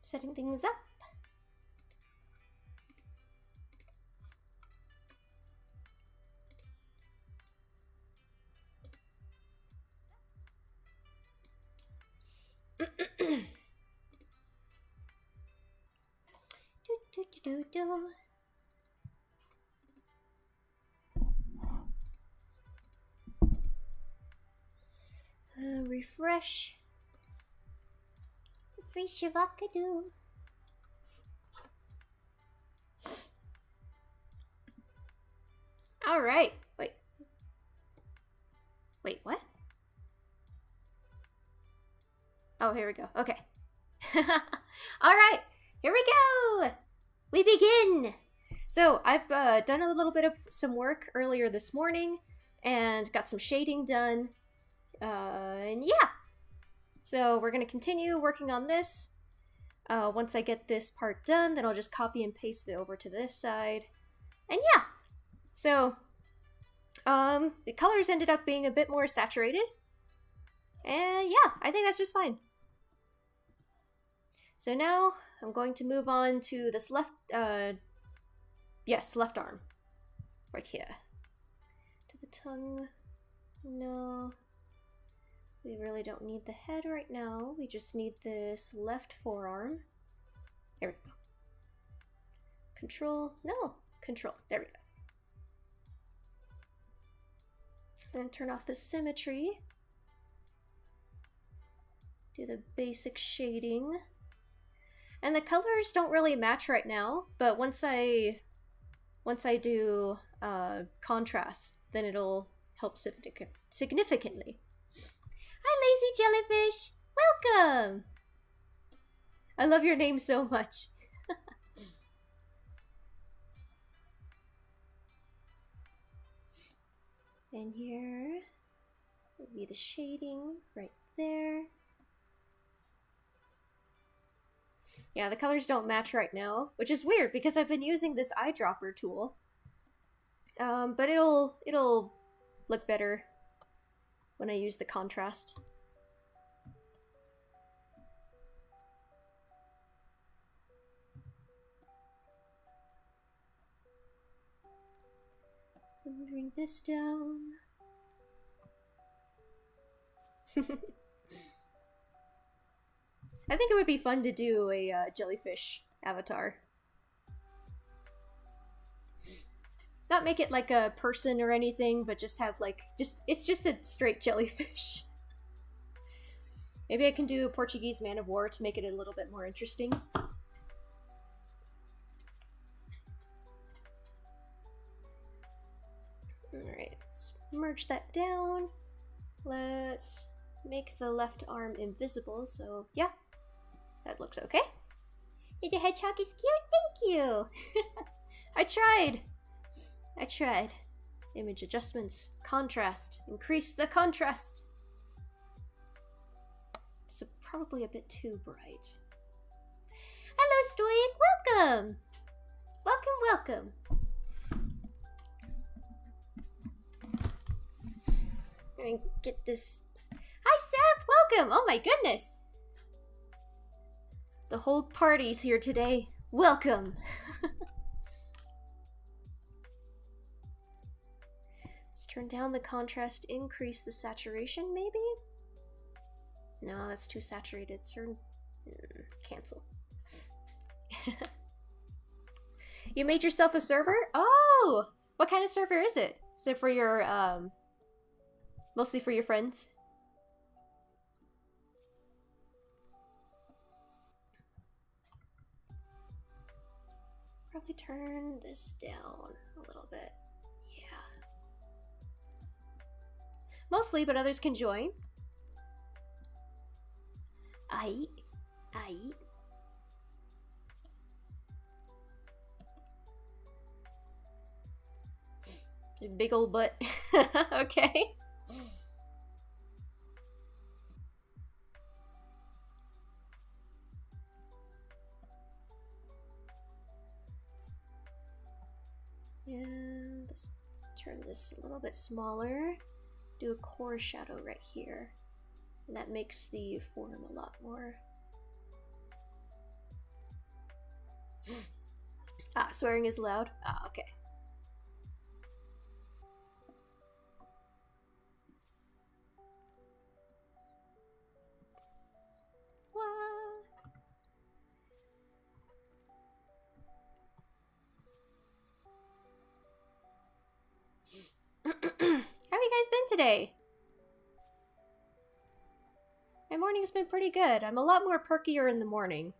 setting things up. Refresh. Refresh your vakadu. All right. Wait. Wait, what? Oh, here we go. Okay. All right. Here we go. We begin. So I've done a little bit of some work earlier this morning and got some shading done. And yeah. So we're going to continue working on this. Once I get this part done, then I'll just copy and paste it over to this side. And yeah. So, the colors ended up being a bit more saturated. And yeah, I think that's just fine. So now I'm going to move on to this left, left arm. Right here. To the tongue. No. We really don't need the head right now. We just need this left forearm. There we go. Control. No. Control. There we go. And turn off the symmetry. Do the basic shading. And the colors don't really match right now, but once I do contrast, then it'll help significantly. Hi, Lazy Jellyfish! Welcome! I love your name so much. And here would be the shading right there. Yeah, the colors don't match right now, which is weird because I've been using this eyedropper tool. But it'll look better when I use the contrast. Bring this down. I think it would be fun to do a jellyfish avatar. Not make it like a person or anything, but just have like, it's just a straight jellyfish. Maybe I can do a Portuguese man of war to make it a little bit more interesting. Alright, let's merge that down. Let's make the left arm invisible, so yeah. That looks okay. The hedgehog is cute, thank you! I tried! Image adjustments, contrast, increase the contrast! It's probably a bit too bright. Hello, Stoic, welcome! Welcome. I'm gonna get this. Hi, Seth, welcome! Oh my goodness! The whole party's here today. Welcome! Let's turn down the contrast, increase the saturation, maybe? No, that's too saturated. Cancel. You made yourself a server? Oh! What kind of server is it? Is it for your, mostly for your friends? Probably turn this down a little bit. Yeah. Mostly, but others can join. Aight. Big ol' butt. Okay. And let's turn this a little bit smaller. Do a core shadow right here. And that makes the form a lot more Ah, swearing is loud. Ah, okay. How have you guys been today? My morning's been pretty good. I'm a lot more perkier in the morning.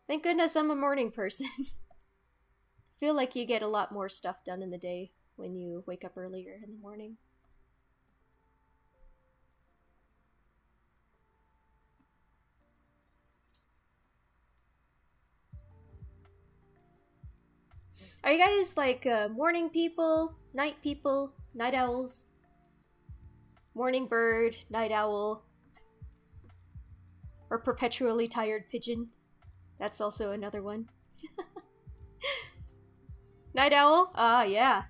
Thank goodness I'm a morning person. I feel like you get a lot more stuff done in the day when you wake up earlier in the morning. Are you guys like morning people, night owls? Morning bird, night owl, or perpetually tired pigeon? That's also another one. Night owl? Ah, yeah.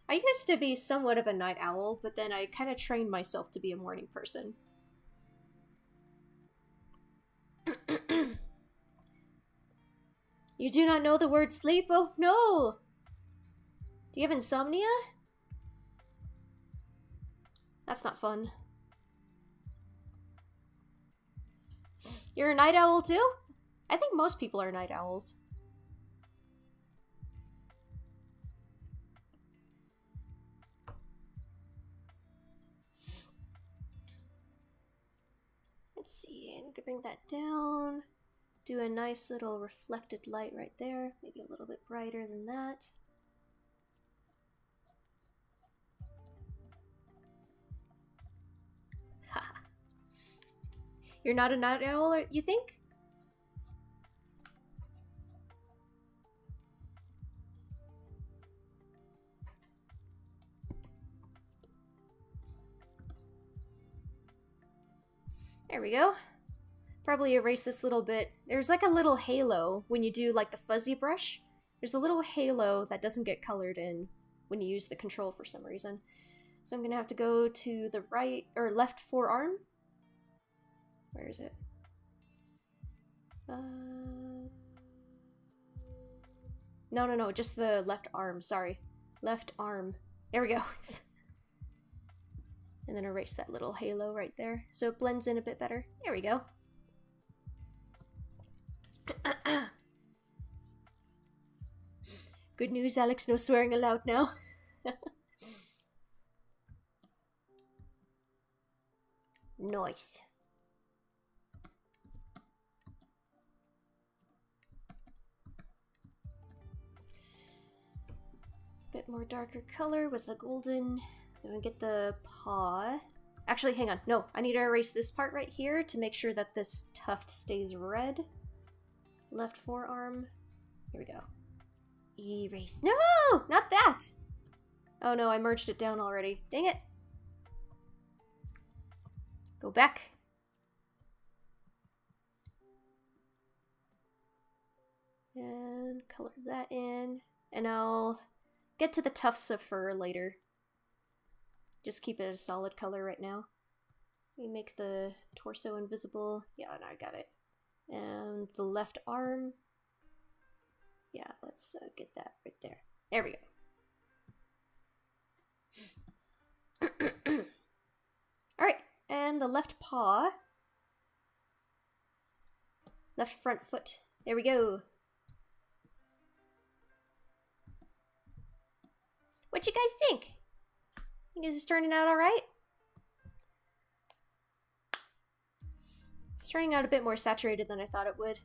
I used to be somewhat of a night owl, but then I kind of trained myself to be a morning person. You do not know the word sleep? Oh, no! Do you have insomnia? That's not fun. You're a night owl too? I think most people are night owls. Let's see, I'm gonna bring that down. Do a nice little reflected light right there. Maybe a little bit brighter than that. Haha. You're not a night owl, you think? There we go. Probably erase this little bit. There's like a little halo when you do like the fuzzy brush. There's a little halo that doesn't get colored in when you use the control for some reason. So I'm gonna have to go to the right or left forearm. Where is it? No, just the left arm, sorry. Left arm. There we go. And then erase that little halo right there so it blends in a bit better. There we go. Good news, Alex, no swearing allowed now. Nice. Bit more darker color with the golden. Then we get the paw. Actually, hang on. No, I need to erase this part right here to make sure that this tuft stays red. Left forearm. Here we go. Erase. No! Not that! Oh no, I merged it down already. Dang it. Go back. And color that in. And I'll get to the tufts of fur later. Just keep it a solid color right now. We make the torso invisible. Yeah, no, I got it. And the left arm. Yeah, let's get that right there. There we go. Alright, and the left paw. Left front foot. There we go. What you guys think? Think this is turning out alright? It's turning out a bit more saturated than I thought it would.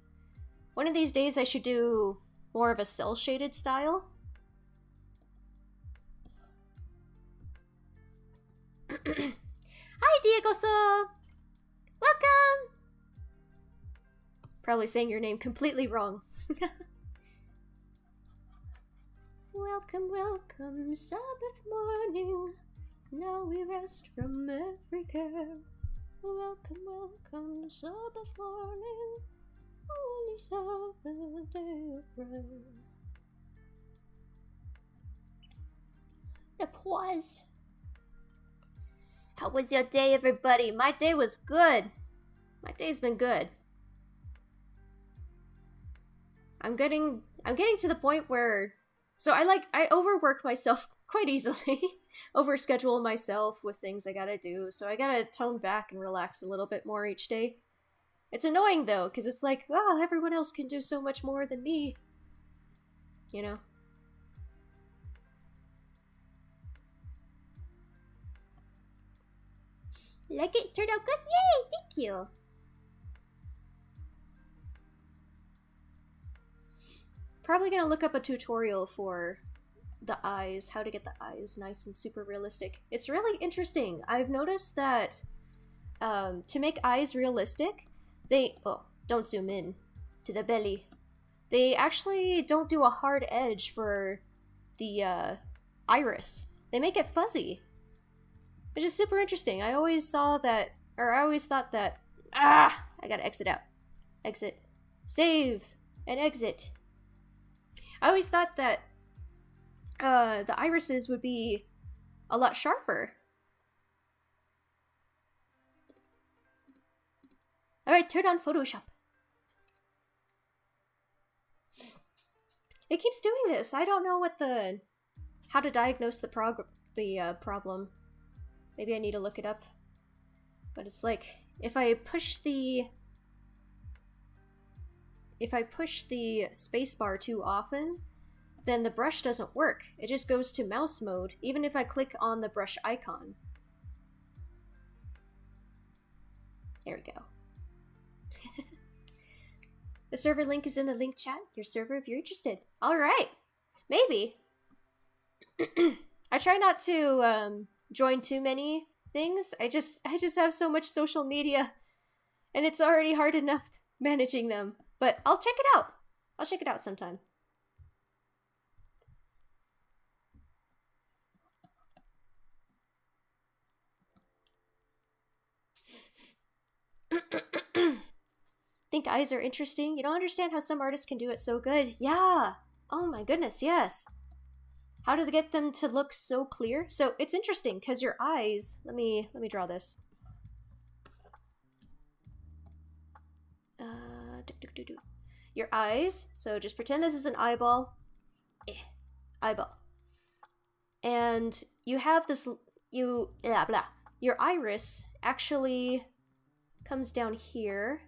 One of these days I should do more of a cel-shaded style. Hi, Diego-san! Welcome! Probably saying your name completely wrong. Welcome, welcome, Sabbath morning. Now we rest from every care. Welcome, welcome, Sabbath morning. Holy Sabbath, day of prayer. The pause. How was your day, everybody? My day was good. My day's been good. I'm getting to the point where, so I overwork myself quite easily, overschedule myself with things I gotta do, so I gotta tone back and relax a little bit more each day. It's annoying though, because it's like, oh, everyone else can do so much more than me. You know? Like it turned out good? Yay! Thank you! Probably gonna look up a tutorial for the eyes, how to get the eyes nice and super realistic. It's really interesting. I've noticed that to make eyes realistic, don't zoom in to the belly. They actually don't do a hard edge for the iris. They make it fuzzy, which is super interesting. I always thought that, I gotta exit out. Exit. Save and exit. I always thought that the irises would be a lot sharper. Alright, turn on Photoshop. It keeps doing this. I don't know how to diagnose the problem. Maybe I need to look it up. But it's like, if I push the spacebar too often, then the brush doesn't work. It just goes to mouse mode, even if I click on the brush icon. There we go. The server link is in the link chat. Your server if you're interested. Alright. Maybe. I try not to join too many things. I just have so much social media, and it's already hard enough managing them. But I'll check it out. I'll check it out sometime. Think eyes are interesting? You don't understand how some artists can do it so good. Yeah. Oh my goodness, yes. How do they get them to look so clear? So it's interesting because your eyes, let me draw this. Your eyes, so just pretend this is an eyeball. Eyeball. And you have this, your iris actually comes down here.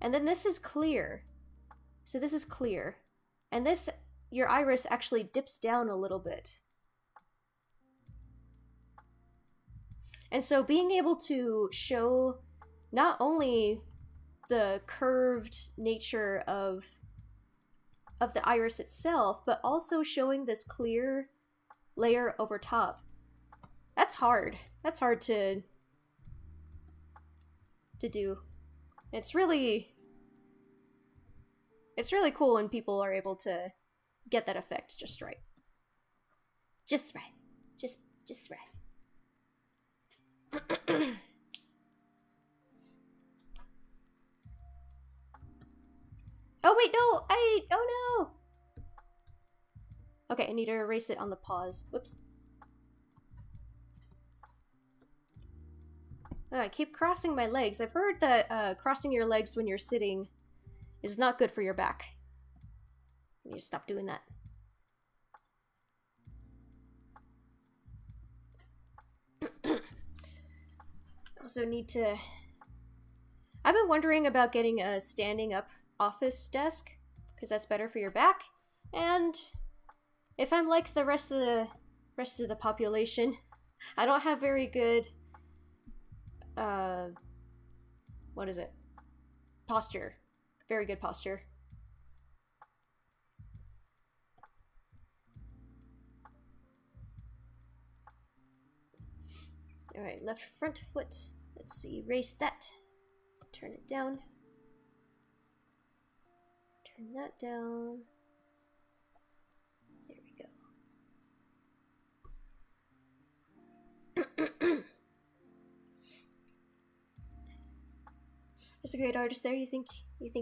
And then this is clear. So this is clear. And this, your iris actually dips down a little bit. And so being able to show not only the curved nature of the iris itself, but also showing this clear layer over top. That's hard. That's hard to do. It's really cool when people are able to get that effect just right. Just right. Just right. Oh wait, no! Oh no! Okay, I need to erase it on the pause. Whoops. Oh, I keep crossing my legs. I've heard that crossing your legs when you're sitting is not good for your back. I need to stop doing that. Also need to... I've been wondering about getting a standing up office desk, because that's better for your back. And if I'm like the rest of the population, I don't have very good what is it? Posture. Very good posture. Alright, left front foot. Let's see, erase that. Turn it down. Turn that down. There we go. There's a great artist there you think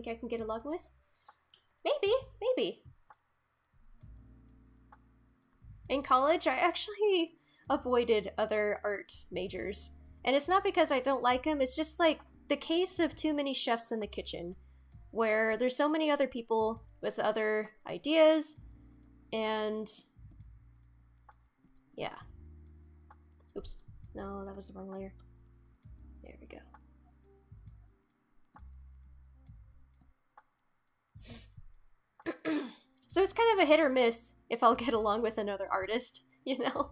I can get along with? Maybe. In college, I actually avoided other art majors. And it's not because I don't like them, it's just like the case of too many chefs in the kitchen. where there's so many other people with other ideas, and yeah. Oops. No, that was the wrong layer. There we go. So it's kind of a hit or miss if I'll get along with another artist, you know?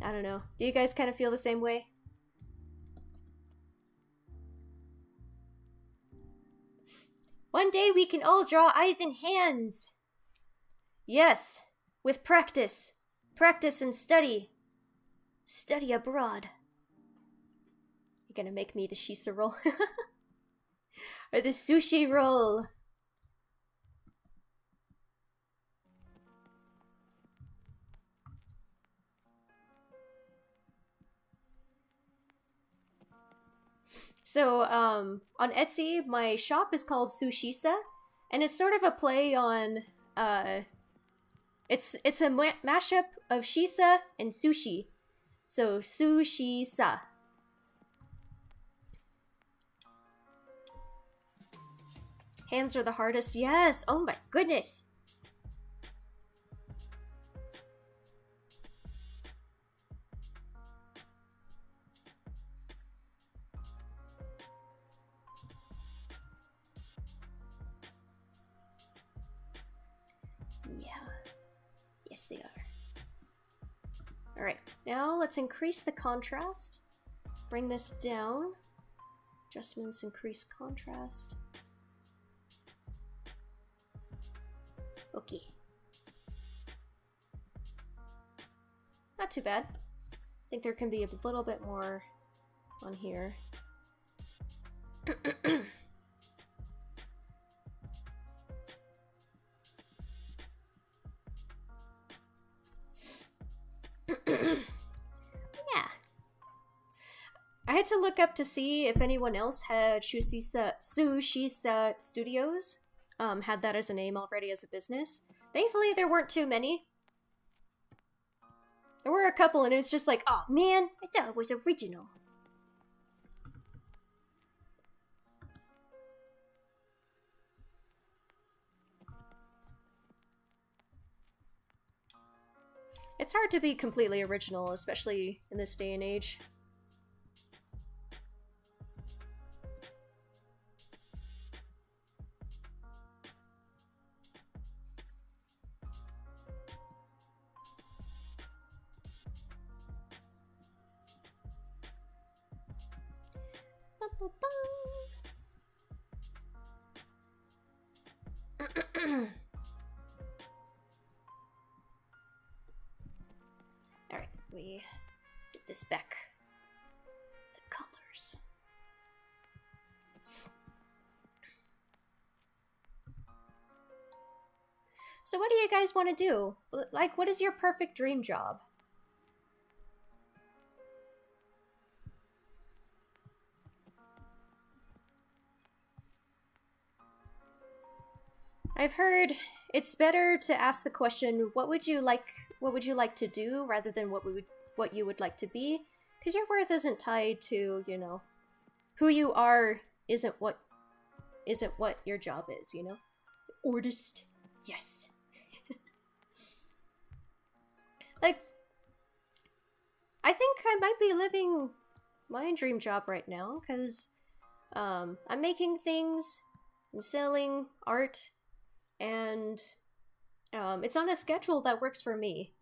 I don't know. Do you guys kind of feel the same way? One day we can all draw eyes and hands. Yes, with practice. Practice and study. Study abroad. You're gonna make me the shisa roll. Or the sushi roll. So, on Etsy, my shop is called Sushisa, and it's sort of a play on, it's a mashup of shisa and sushi. So, Sushisa. Hands are the hardest. Yes! Oh my goodness! Yes, they are. Alright, now let's increase the contrast. Bring this down. Adjustments, increase contrast. Okay. Not too bad. I think there can be a little bit more on here. Yeah. I had to look up to see if anyone else had Sushisa Studios, had that as a name already as a business. Thankfully, there weren't too many. There were a couple, and it was just like, oh man, I thought it was original. It's hard to be completely original, especially in this day and age. Alright, we get this back. The colors. So what do you guys want to do? Like, what is your perfect dream job? I've heard it's better to ask the question, what would you like to do, rather than what you would like to be, because your worth isn't tied to, you know, who you are isn't what your job is, you know? Artist, yes. Like, I think I might be living my dream job right now, because I'm making things, I'm selling art, and it's on a schedule that works for me.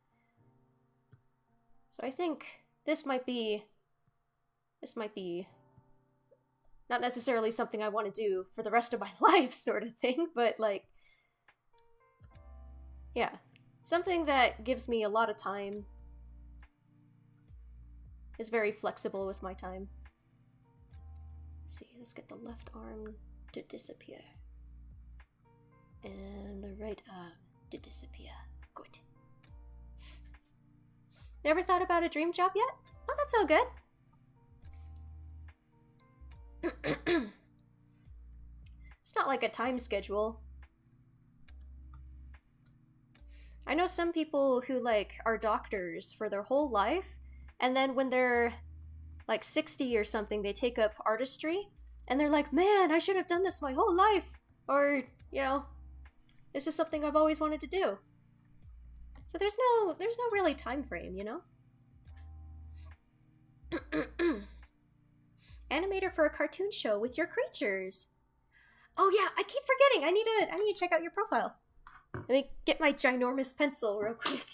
So I think this might be not necessarily something I want to do for the rest of my life, sort of thing, but like, yeah, something that gives me a lot of time, is very flexible with my time. Let's see, let's get the left arm to disappear. And the right arm to disappear. Good. Never thought about a dream job yet? Oh, that's all good. It's not like a time schedule. I know some people who like are doctors for their whole life, and then when they're like 60 or something, they take up artistry, and they're like, man, I should have done this my whole life. Or, you know, this is something I've always wanted to do. So there's no really time frame, you know? Animator for a cartoon show with your creatures. Oh yeah, I keep forgetting. I need to check out your profile. Let me get my ginormous pencil real quick.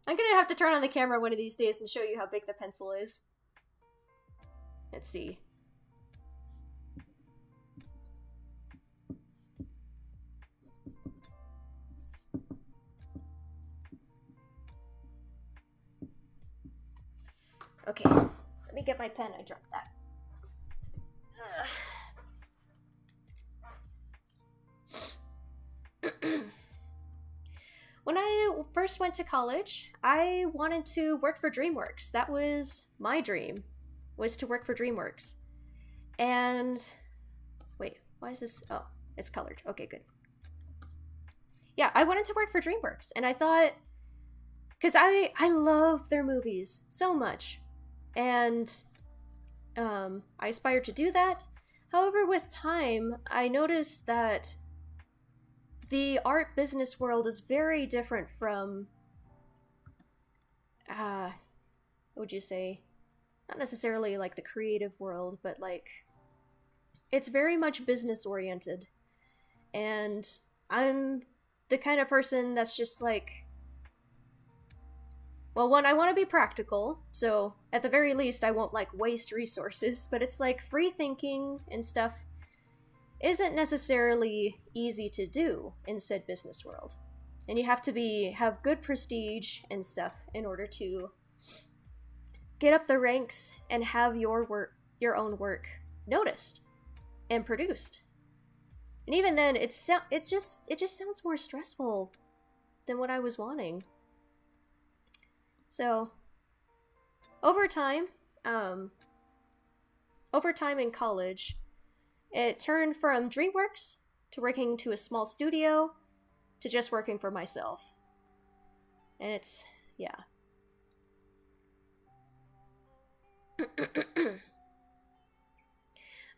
I'm gonna have to turn on the camera one of these days and show you how big the pencil is. Let's see. Okay, let me get my pen. I dropped that. When I first went to college, I wanted to work for DreamWorks. That was my dream, was to work for DreamWorks. And wait, why is this? Oh, it's colored. Okay, good. Yeah, I wanted to work for DreamWorks, and I thought, because I love their movies so much, and I aspired to do that. However, with time, I noticed that the art business world is very different from, what would you say? Not necessarily like the creative world, but like, it's very much business oriented. And I'm the kind of person that's just like, well, one, I want to be practical, so at the very least I won't like waste resources, but it's like free thinking and stuff isn't necessarily easy to do in said business world. And you have to have good prestige and stuff in order to get up the ranks and have your own work noticed and produced. And even then, it just sounds more stressful than what I was wanting. So, over time in college, it turned from DreamWorks to working to a small studio to just working for myself. And it's, yeah.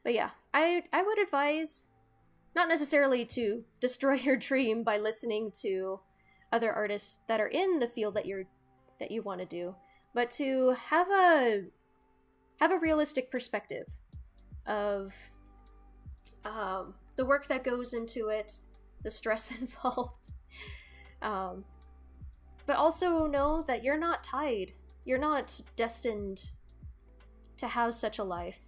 But yeah, I would advise not necessarily to destroy your dream by listening to other artists that are in the field that you want to do, but to have a realistic perspective of the work that goes into it, the stress involved, but also know that you're not tied. You're not destined to have such a life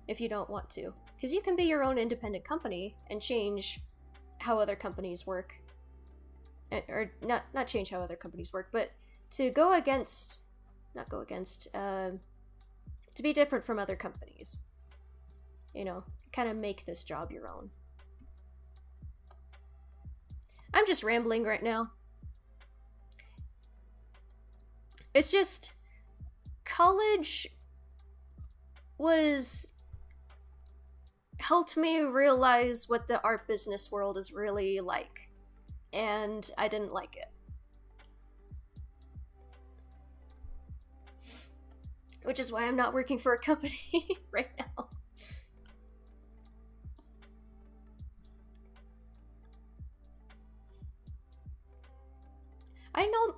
if you don't want to. Because you can be your own independent company and change how other companies work. Or not change how other companies work, but to to be different from other companies. You know, kind of make this job your own. I'm just rambling right now. It's just, college helped me realize what the art business world is really like. And I didn't like it. Which is why I'm not working for a company right now.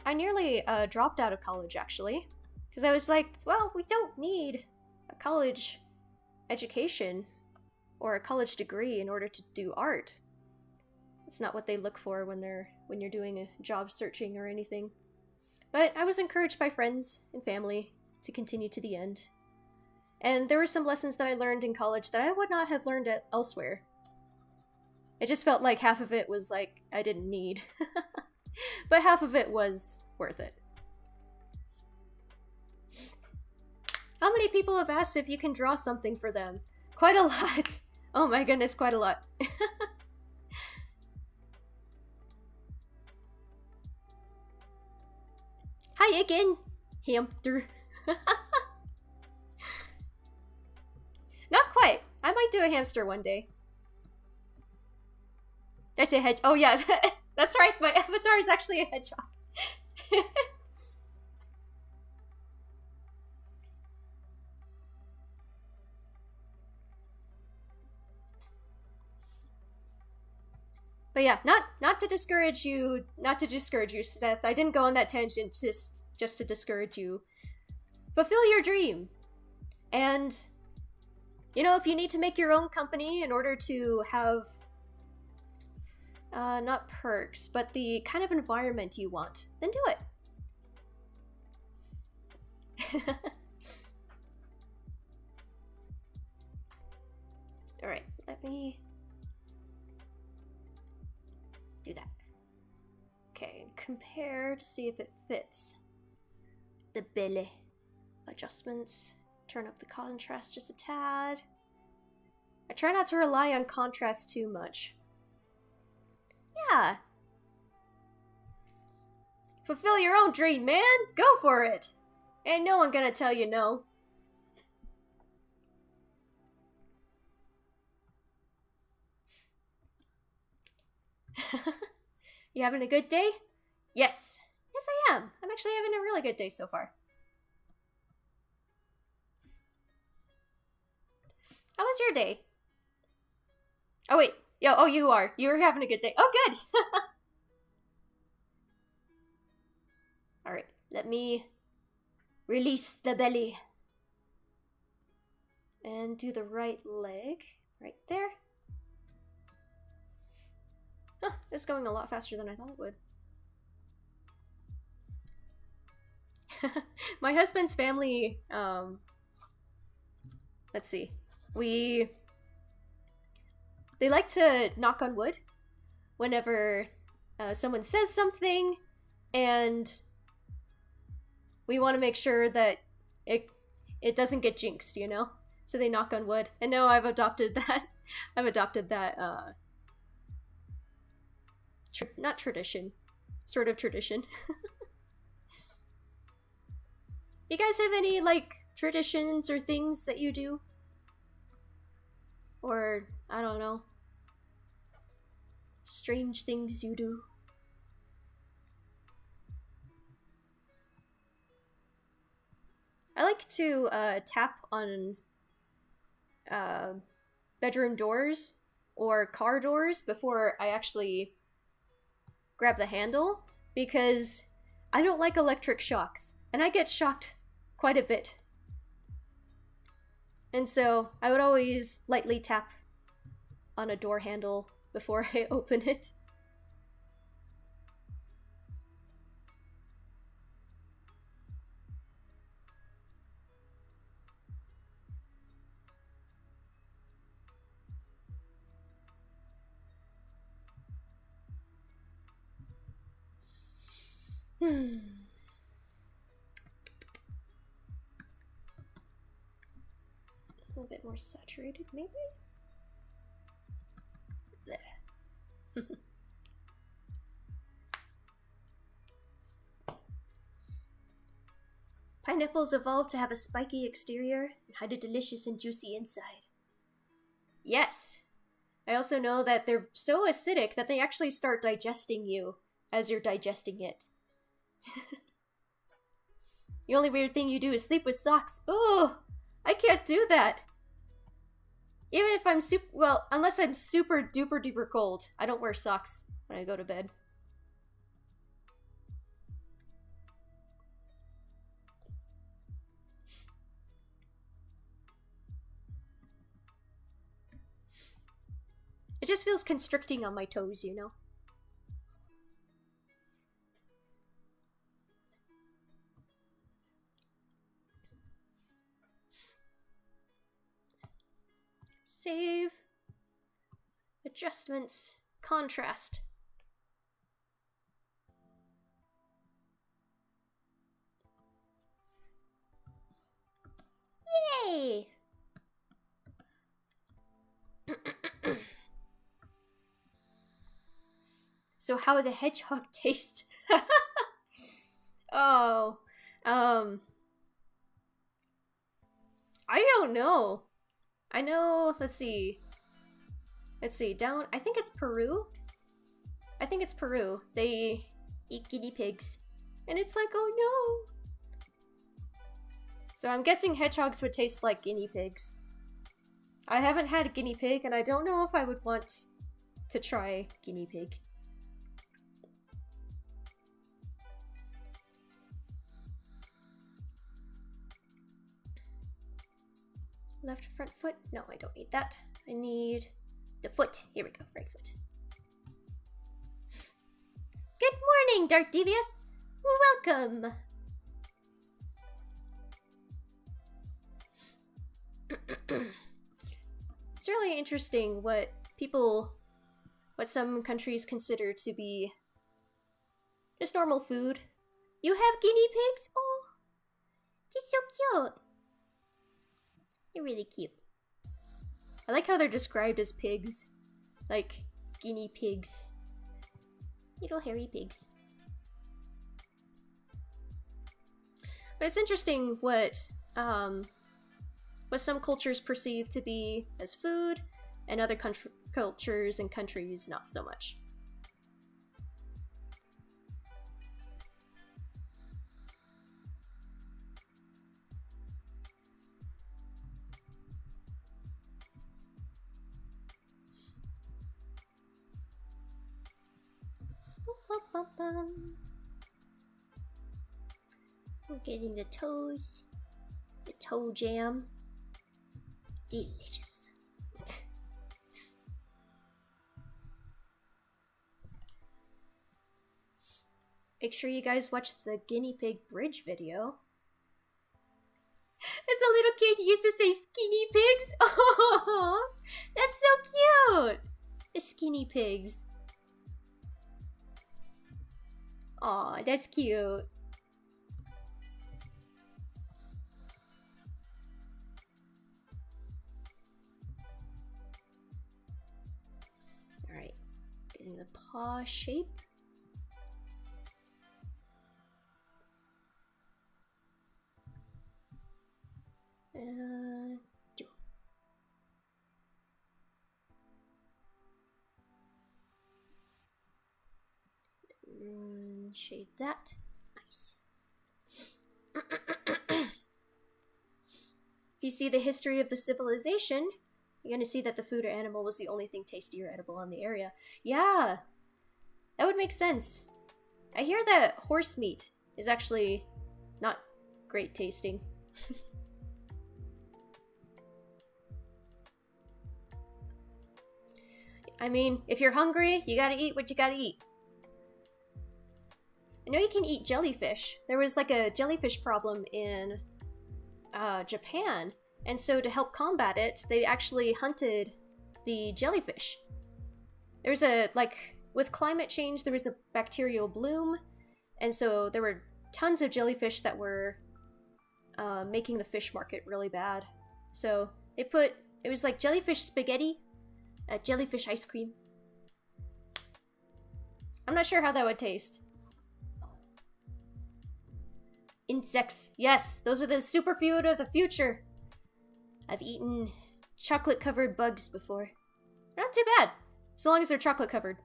I nearly dropped out of college, actually. Because I was like, well, we don't need a college education or a college degree in order to do art. It's not what they look for when you're doing a job searching or anything. But I was encouraged by friends and family to continue to the end. And there were some lessons that I learned in college that I would not have learned elsewhere. It just felt like half of it was like I didn't need. But half of it was worth it. How many people have asked if you can draw something for them? Quite a lot. Oh my goodness, quite a lot. Hi again, hamster. Not quite. I might do a hamster one day. That's a hedge. Oh yeah, that's right. My avatar is actually a hedgehog. But yeah, not to discourage you, Seth. I didn't go on that tangent just to discourage you. Fulfill your dream. And you know, if you need to make your own company in order to have not perks, but the kind of environment you want, then do it. Alright, let me do that. Okay, compare to see if it fits. The belly. Adjustments. Turn up the contrast just a tad. I try not to rely on contrast too much. Yeah. Fulfill your own dream, man! Go for it! Ain't no one gonna tell you no. You having a good day? Yes. Yes, I am. I'm actually having a really good day so far. How was your day? Oh, wait. Yo, oh, you are. You're having a good day. Oh, good! Alright, let me release the belly. And do the right leg. Right there. Huh, this is going a lot faster than I thought it would. My husband's family, let's see. They like to knock on wood whenever someone says something, and we want to make sure that it doesn't get jinxed, you know? So they knock on wood. And now I've adopted that. I've adopted that, not tradition. Sort of tradition. You guys have any, like, traditions or things that you do? Or, I don't know, strange things you do? I like to tap on bedroom doors or car doors before I actually grab the handle, because I don't like electric shocks, and I get shocked quite a bit. And so I would always lightly tap on a door handle before I open it. A little bit more saturated, maybe? There. Pineapples evolved to have a spiky exterior and hide a delicious and juicy inside. Yes! I also know that they're so acidic that they actually start digesting you as you're digesting it. The only weird thing you do is sleep with socks. Oh, I can't do that. Even if I'm unless I'm super duper duper cold, I don't wear socks when I go to bed. It just feels constricting on my toes, you know? Save. Adjustments. Contrast. Yay! So how the hedgehog taste? Oh, I don't know. I know, let's see, down, I think it's Peru. I think it's Peru. They eat guinea pigs. And it's like, oh no! So I'm guessing hedgehogs would taste like guinea pigs. I haven't had a guinea pig, and I don't know if I would want to try guinea pig. Left front foot? No, I don't need that. I need the foot. Here we go, right foot. Good morning, Dark Devious! Welcome! It's really interesting what some countries consider to be just normal food. You have guinea pigs? Oh, they're so cute. They're really cute. I like how they're described as pigs. Like, guinea pigs. Little hairy pigs. But it's interesting what some cultures perceive to be as food, and other cultures and countries not so much. We're getting the toes. The toe jam. Delicious. Make sure you guys watch the guinea pig bridge video. As a little kid, you used to say skinny pigs. Oh, that's so cute. The skinny pigs. Aw, that's cute. Alright, getting the paw shape. Shade that. Nice. If you see the history of the civilization, you're gonna see that the food or animal was the only thing tasty or edible in the area. Yeah, that would make sense. I hear that horse meat is actually not great tasting. I mean, if you're hungry, you gotta eat what you gotta eat. I know you can eat jellyfish. There was like a jellyfish problem in Japan, and so to help combat it, they actually hunted the jellyfish. There was with climate change, there was a bacterial bloom, and so there were tons of jellyfish that were making the fish market really bad. So it was like jellyfish spaghetti, jellyfish ice cream. I'm not sure how that would taste. Insects. Yes, those are the superfood of the future. I've eaten chocolate-covered bugs before. They're not too bad, so long as they're chocolate-covered.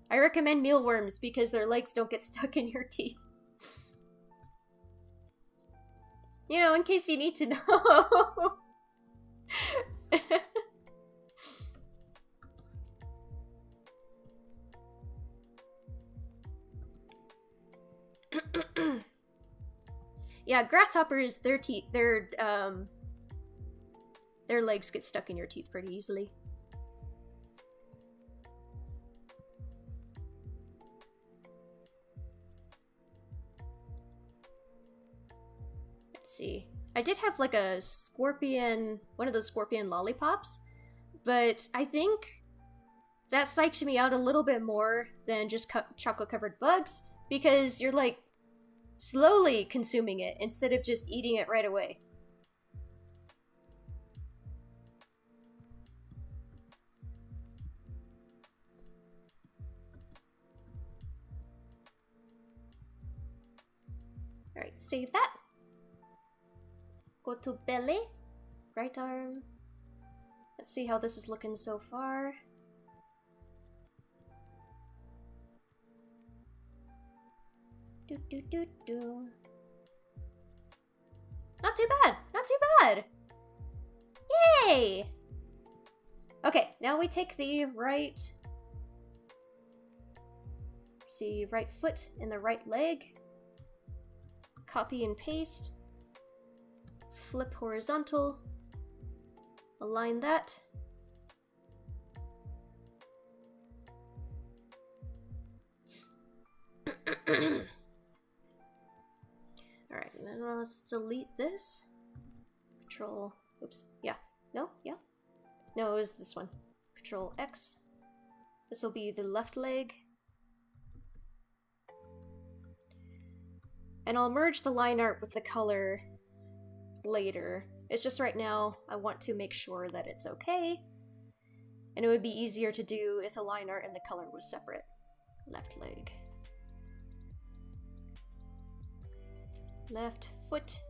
I recommend mealworms because their legs don't get stuck in your teeth. You know, in case you need to know. Yeah, grasshoppers, their legs get stuck in your teeth pretty easily. Let's see. I did have like a scorpion, one of those scorpion lollipops, but I think that psyched me out a little bit more than just chocolate-covered bugs, because you're like slowly consuming it instead of just eating it right away. Alright, save that. Go to belly. Right arm. Let's see how this is looking so far. Do do do do. Not too bad. Not too bad. Yay! Okay, now we take the right... See, right foot and the right leg. Copy and paste. Flip horizontal. Align that. Alright, and then let's delete this. Control... Oops. Yeah. No? Yeah? No, it was this one. Control X. This will be the left leg. And I'll merge the line art with the color later. It's just right now I want to make sure that it's okay. And it would be easier to do if the line art and the color was separate. Left leg. Left foot.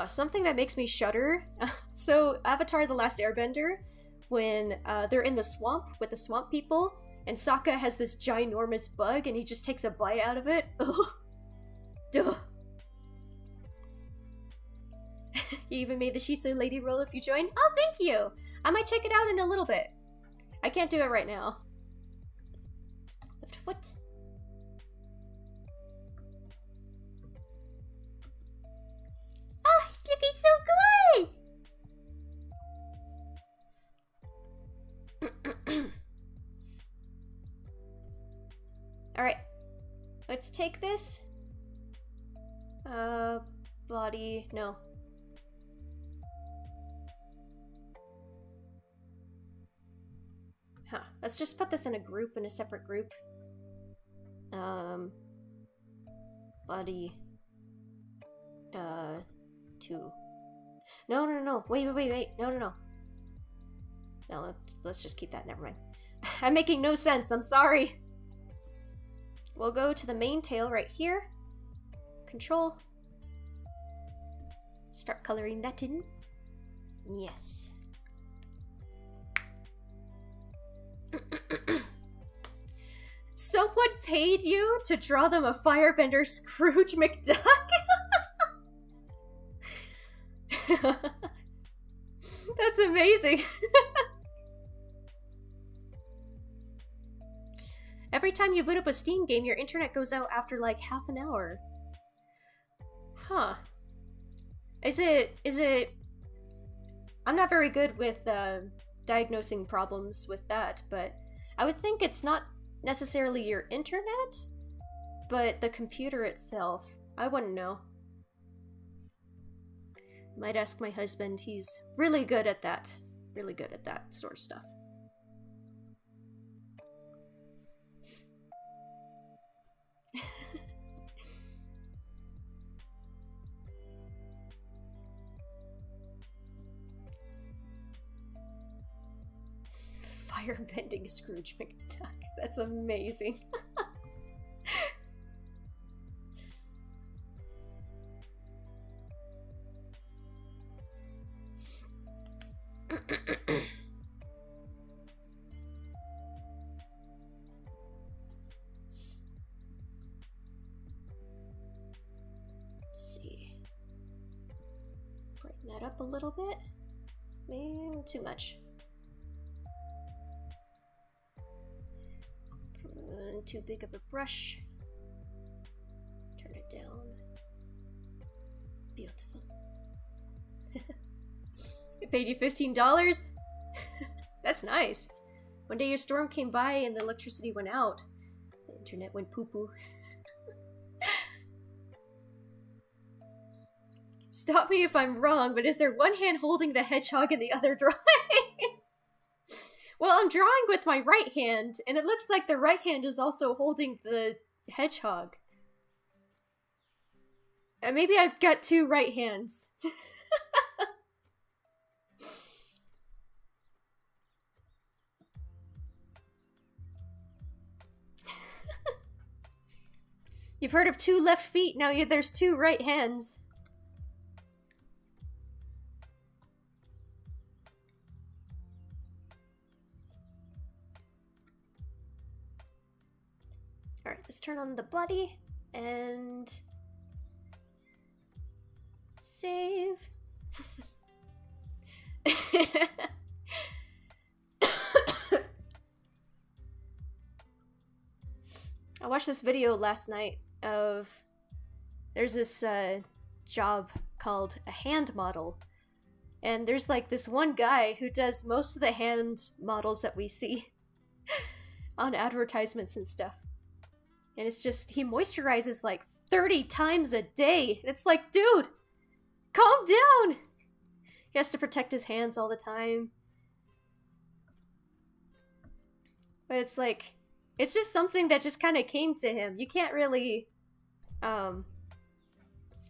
Something that makes me shudder. So, Avatar: The Last Airbender, when they're in the swamp with the swamp people, and Sokka has this ginormous bug and he just takes a bite out of it. Ugh. Duh. You even made the Shisa lady roll if you join. Oh, thank you! I might check it out in a little bit. I can't do it right now. Left foot. Oh, he's looking so good! Alright. Let's take this. Body... no. Huh. Let's just put this in a group, in a separate group. Body... 2. No. Wait. No. No, let's just keep that. Never mind. I'm making no sense. I'm sorry. We'll go to the main tail right here. Control. Start coloring that in. Yes. Someone paid you to draw them a firebender Scrooge McDuck? That's amazing. Every time you boot up a Steam game, your internet goes out after like half an hour. Huh. Is it... I'm not very good with diagnosing problems with that, but I would think it's not necessarily your internet, but the computer itself. I wouldn't know. Might ask my husband. He's really good at that. Really good at that sort of stuff. Firebending Scrooge McDuck. That's amazing. Let's see. Brighten that up a little bit. Maybe too much. Too big of a brush. Turn it down. Beautiful. It paid you $15? That's nice. One day your storm came by and the electricity went out. The internet went poo-poo. Stop me if I'm wrong, but is there one hand holding the hedgehog and the other drawing? Well, I'm drawing with my right hand, and it looks like the right hand is also holding the hedgehog. And maybe I've got two right hands. You've heard of two left feet, now there's two right hands. Alright, let's turn on the body. And save. I watched this video last night of, there's this job called a hand model, and there's like this one guy who does most of the hand models that we see on advertisements and stuff, and it's just, he moisturizes like 30 times a day. It's like, dude, calm down. He has to protect his hands all the time, but it's like, it's just something that just kind of came to him. You can't really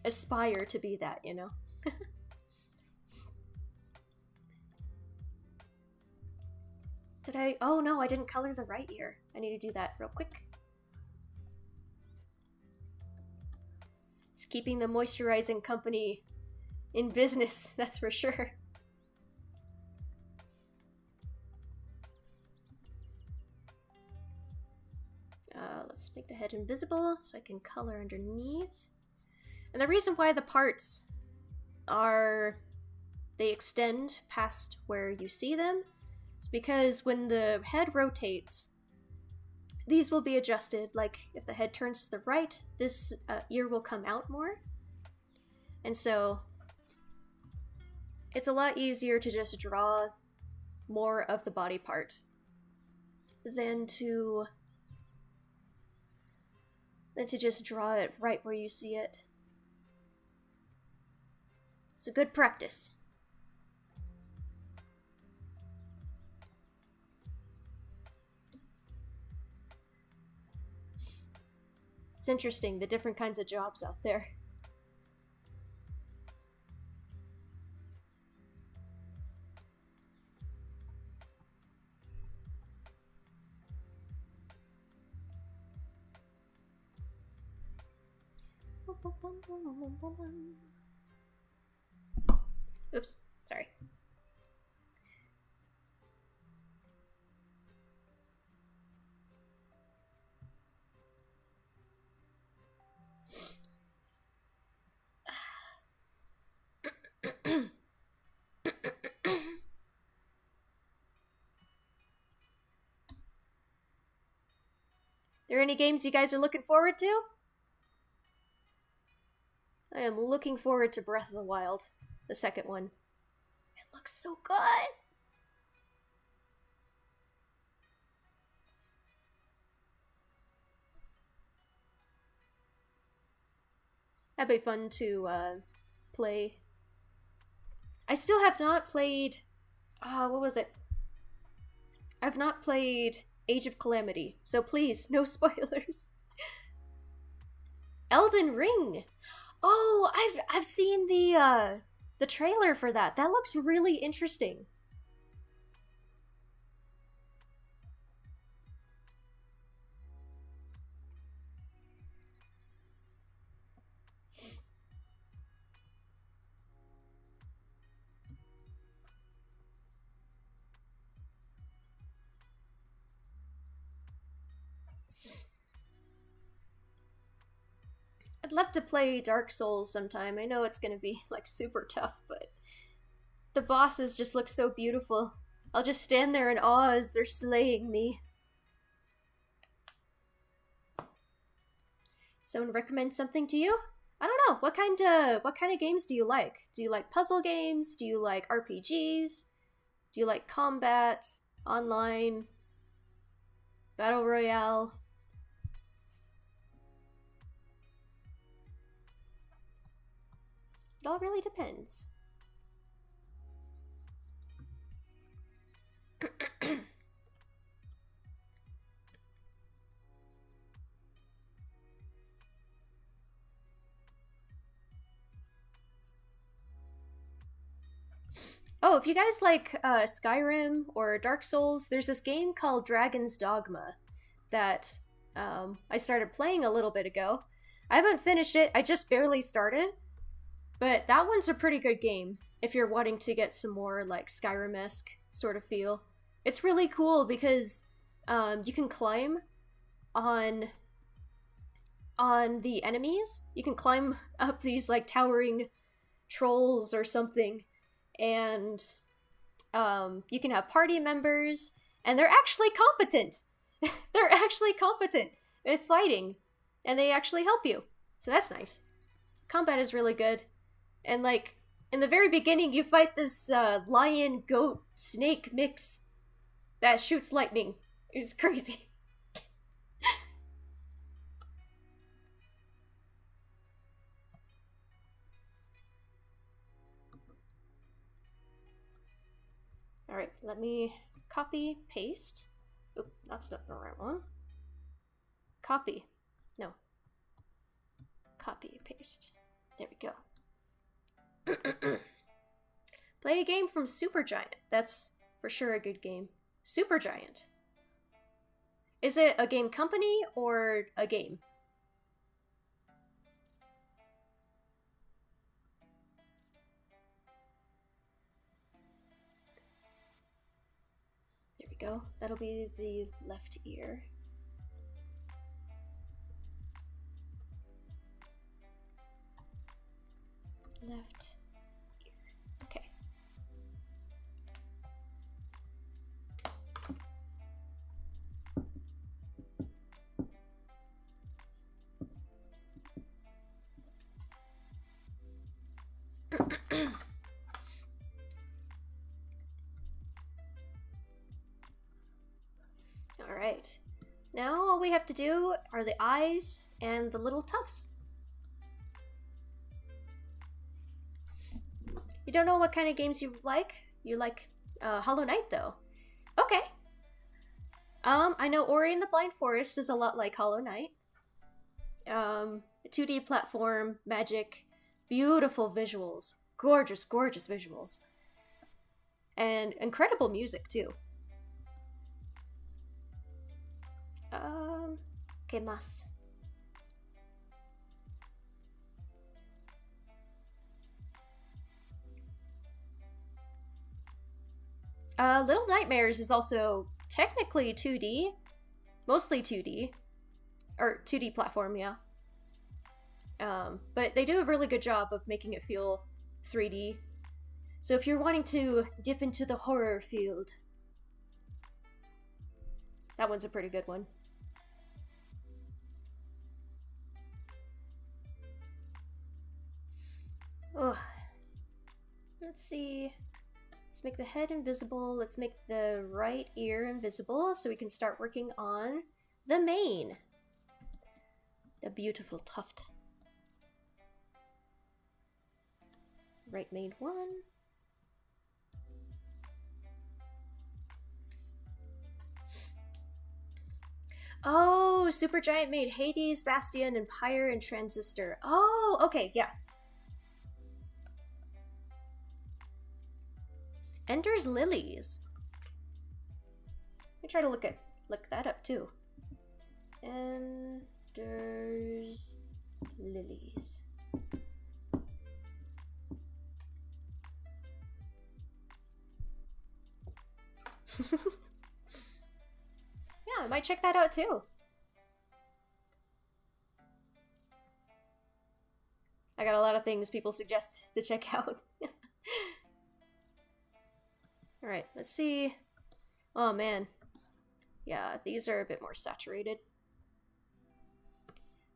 aspire to be that, you know? Did I? Oh no, I didn't color the right ear. I need to do that real quick. It's keeping the moisturizing company in business, that's for sure. Let's make the head invisible so I can color underneath. And the reason why the parts are, they extend past where you see them, is because when the head rotates, these will be adjusted. Like if the head turns to the right, this ear will come out more. And so it's a lot easier to just draw more of the body part than to just draw it right where you see it. It's a good practice. It's interesting, the different kinds of jobs out there. Oops, sorry. There any games you guys are looking forward to? I am looking forward to Breath of the Wild, the second one. It looks so good! That'd be fun to play. I still have not played... what was it? I've not played Age of Calamity, so please, no spoilers. Elden Ring! Oh, I've seen the trailer for that. That looks really interesting. I'd love to play Dark Souls sometime. I know it's gonna be, like, super tough, but the bosses just look so beautiful. I'll just stand there in awe as they're slaying me. Someone recommend something to you? I don't know. What kind of games do you like? Do you like puzzle games? Do you like RPGs? Do you like combat, online, battle royale? It all really depends. Oh, if you guys like Skyrim or Dark Souls, there's this game called Dragon's Dogma that I started playing a little bit ago. I haven't finished it, I just barely started, but that one's a pretty good game if you're wanting to get some more like Skyrim-esque sort of feel. It's really cool because you can climb on on the enemies. You can climb up these like towering trolls or something, and you can have party members, and they're actually competent. They're actually competent at fighting, and they actually help you. So that's nice. Combat is really good. And like, in the very beginning, you fight this lion, goat, snake mix that shoots lightning. It's crazy. Alright, let me copy, paste. Oop, that's not the right one. Copy. No. Copy, paste. There we go. Play a game from Supergiant. That's for sure a good game. Supergiant. Is it a game company or a game? There we go. That'll be the left ear. Left ear. Okay. Alright. Now all we have to do are the eyes and the little tufts. You don't know what kind of games you like? You like Hollow Knight, though. Okay. I know Ori and the Blind Forest is a lot like Hollow Knight. 2D platform, magic, beautiful visuals. Gorgeous, gorgeous visuals. And incredible music, too. ¿Qué más? Little Nightmares is also technically 2D. Mostly 2D. Or 2D platform, yeah. But they do a really good job of making it feel 3D. So if you're wanting to dip into the horror field, that one's a pretty good one. Ugh. Let's see. Let's make the head invisible. Let's make the right ear invisible so we can start working on the mane. The beautiful tuft. Right mane 1. Oh, Supergiant made Hades, Bastion, and Pyre, and Transistor. Oh, okay, yeah. Ender's Lilies. Let me try to look that up too. Ender's Lilies. Yeah, I might check that out too. I got a lot of things people suggest to check out. Alright, let's see. Oh man. Yeah, these are a bit more saturated.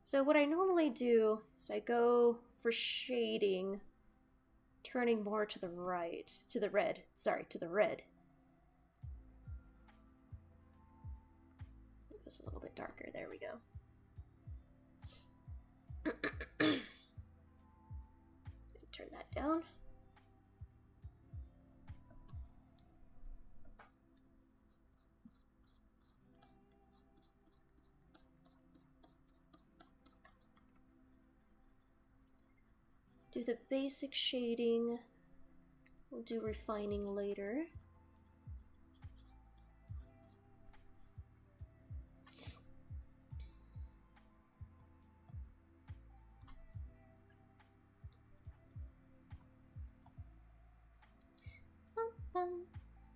So what I normally do is I go for shading, turning more to the right, to the red. Sorry, to the red. Make this a little bit darker. There we go. Turn that down. Do the basic shading. We'll do refining later.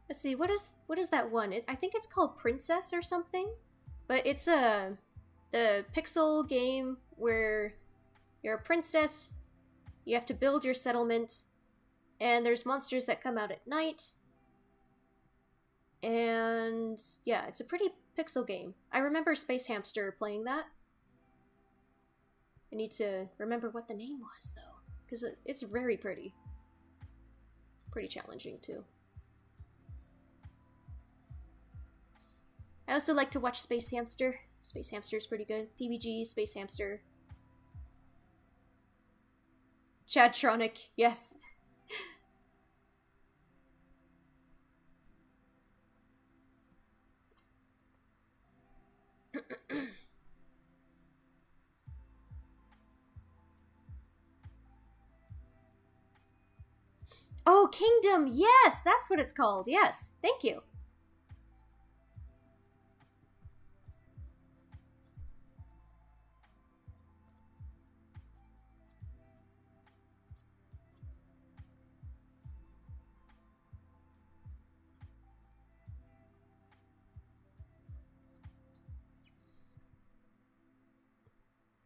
Let's see, what is that one? I think it's called Princess or something, but it's the pixel game where you're a princess, you have to build your settlement, and there's monsters that come out at night. And yeah, it's a pretty pixel game. I remember Space Hamster playing that. I need to remember what the name was, though, because it's very pretty. Pretty challenging, too. I also like to watch Space Hamster. Space Hamster is pretty good. PBG, Space Hamster. Chadtronic, yes. Oh, Kingdom! Yes! That's what it's called. Yes. Thank you.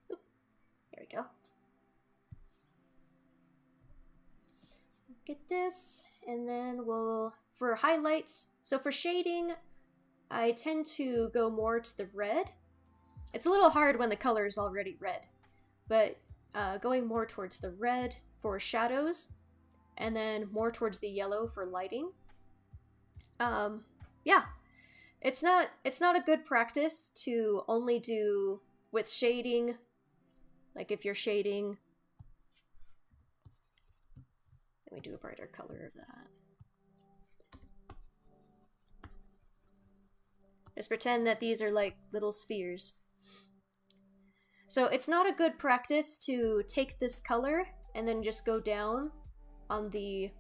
Oop. There we go. Get this, and then we'll, for highlights, so for shading, I tend to go more to the red. It's a little hard when the color is already red, but going more towards the red for shadows, and then more towards the yellow for lighting. Yeah, it's not a good practice to only do with shading, like if you're shading. Let me do a brighter color of that. Just pretend that these are like little spheres. So it's not a good practice to take this color and then just go down on the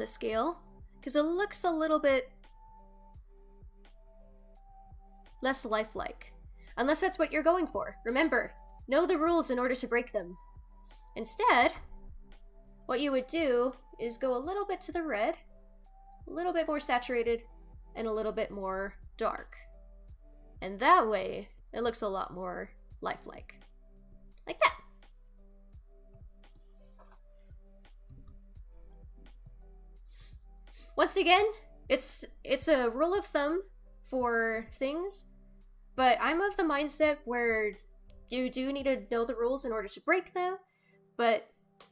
scale, because it looks a little bit less lifelike. Unless that's what you're going for. Remember, know the rules in order to break them. Instead, what you would do is go a little bit to the red, a little bit more saturated, and a little bit more dark. And that way, it looks a lot more lifelike. Like that. Once again, it's a rule of thumb for things, but I'm of the mindset where you do need to know the rules in order to break them, but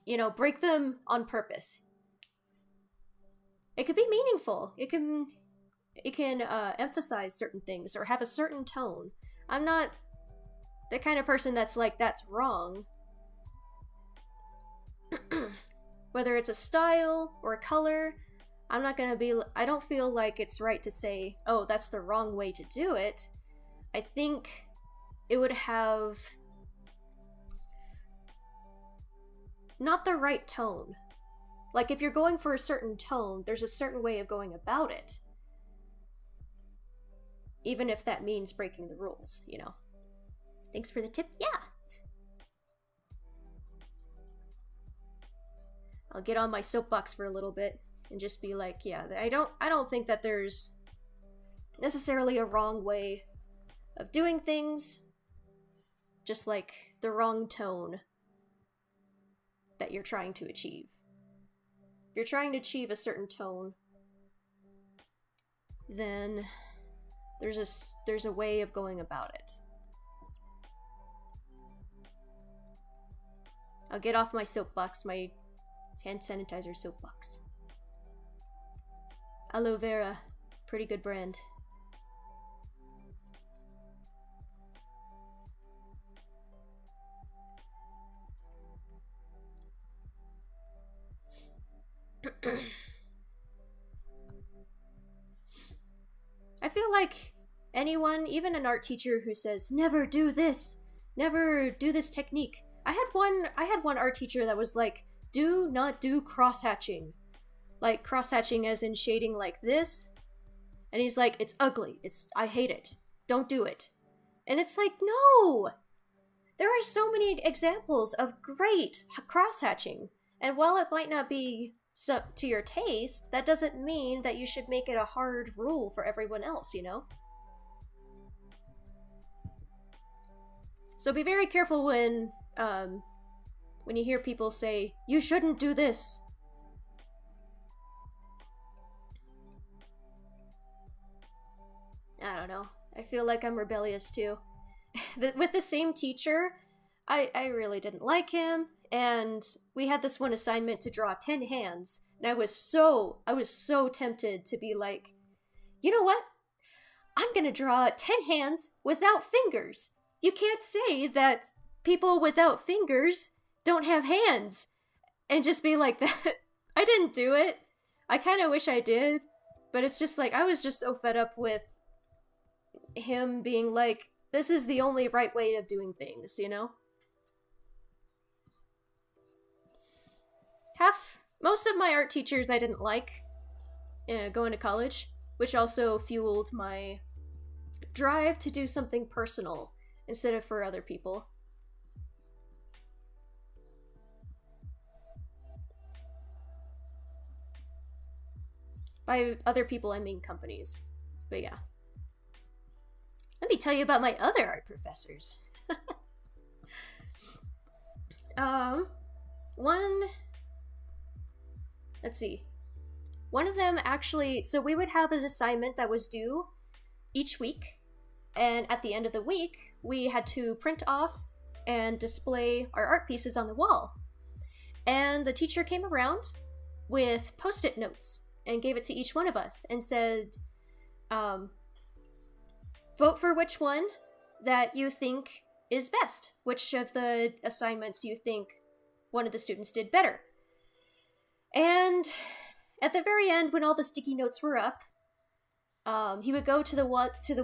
you know, break them on purpose. It could be meaningful. It can emphasize certain things or have a certain tone. I'm not the kind of person that's like, that's wrong. Whether it's a style or a color, I don't feel like it's right to say, oh, that's the wrong way to do it. I think it would have not the right tone. Like, if you're going for a certain tone, there's a certain way of going about it. Even if that means breaking the rules, you know. Thanks for the tip, yeah! I'll get on my soapbox for a little bit and just be like, yeah, I don't think that there's necessarily a wrong way of doing things, just like the wrong tone that you're trying to achieve. If you're trying to achieve a certain tone, then there's a way of going about it. I'll get off my soapbox, my hand sanitizer soapbox. Aloe vera, pretty good brand. I feel like anyone, even an art teacher who says, never do this technique. I had one art teacher that was like, do not do cross-hatching. Like, cross-hatching as in shading like this. And he's like, it's ugly. I hate it. Don't do it. And it's like, no! There are so many examples of great cross-hatching. And while it might not be to your taste, that doesn't mean that you should make it a hard rule for everyone else, you know? So be very careful when you hear people say, "You shouldn't do this." I don't know. I feel like I'm rebellious too. With the same teacher, I really didn't like him, and we had this one assignment to draw 10 hands, and I was so tempted to be like, you know what? I'm gonna draw 10 hands without fingers. You can't say that people without fingers don't have hands, and just be like that. I didn't do it. I kind of wish I did, but it's just like, I was just so fed up with him being like, this is the only right way of doing things, you know? Most of my art teachers I didn't like going to college, which also fueled my drive to do something personal instead of for other people. By other people, I mean companies. But yeah. Let me tell you about my other art professors. Let's see. One of them actually, so we would have an assignment that was due each week, and at the end of the week, we had to print off and display our art pieces on the wall. And the teacher came around with post-it notes and gave it to each one of us and said, vote for which one that you think is best. Which of the assignments you think one of the students did better. And at the very end, when all the sticky notes were up, he would go to the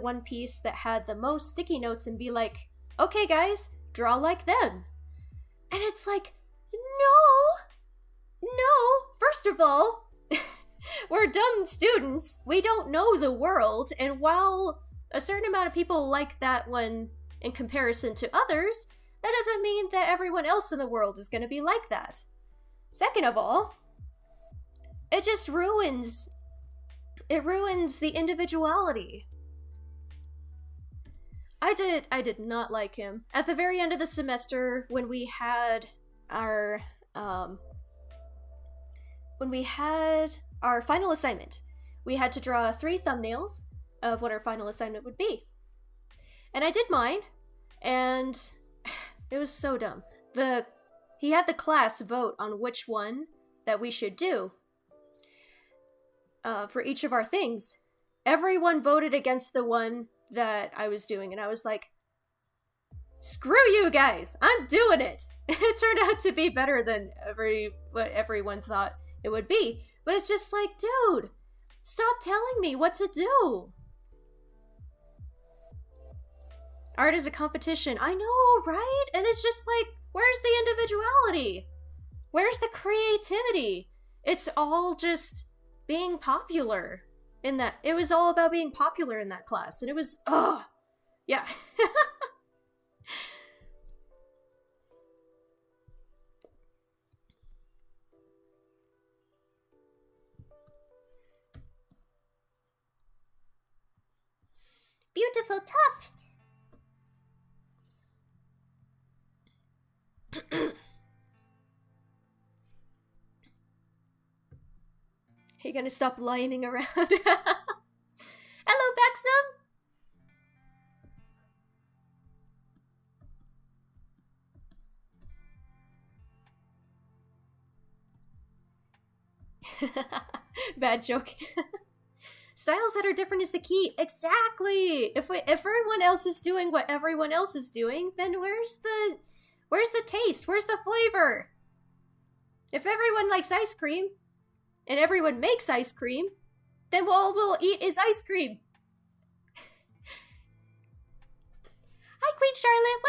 one piece that had the most sticky notes and be like, okay guys, draw like them. And it's like, no, first of all, we're dumb students. We don't know the world. And while a certain amount of people like that one in comparison to others, that doesn't mean that everyone else in the world is going to be like that. Second of all, it just ruins the individuality. I did not like him. At the very end of the semester, when we had our final assignment, we had to draw 3 thumbnails of what our final assignment would be. And I did mine, and it was so dumb. He had the class vote on which one that we should do for each of our things. Everyone voted against the one that I was doing, and I was like, screw you guys, I'm doing it. It turned out to be better than what everyone thought it would be. But it's just like, dude, stop telling me what to do. Art is a competition. I know, right? And it's just like, where's the individuality? Where's the creativity? It's all just being popular in that. It was all about being popular in that class. And it was, yeah. Beautiful tuft. Are you gonna stop lining around? Hello, Baxum! Bad joke. Styles that are different is the key. Exactly! If everyone else is doing what everyone else is doing, then where's the taste? Where's the flavor? If everyone likes ice cream, and everyone makes ice cream, then all we'll eat is ice cream. Hi, Queen Charlotte,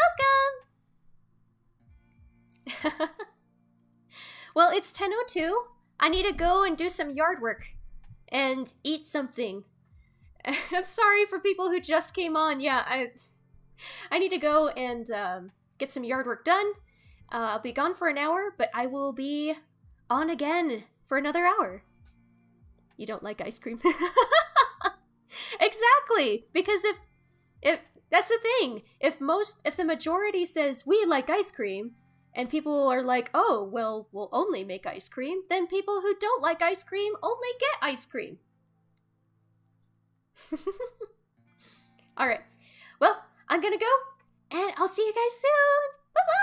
welcome! Well, it's 10:02. I need to go and do some yard work and eat something. I'm sorry for people who just came on. Yeah, I need to go and get some yard work done. I'll be gone for an hour, but I will be on again for another hour. You don't like ice cream? Exactly, because if That's the thing. If the majority says we like ice cream, and people are like, oh, well, we'll only make ice cream, then people who don't like ice cream only get ice cream. Alright. Well, I'm gonna go, and I'll see you guys soon! Bye-bye!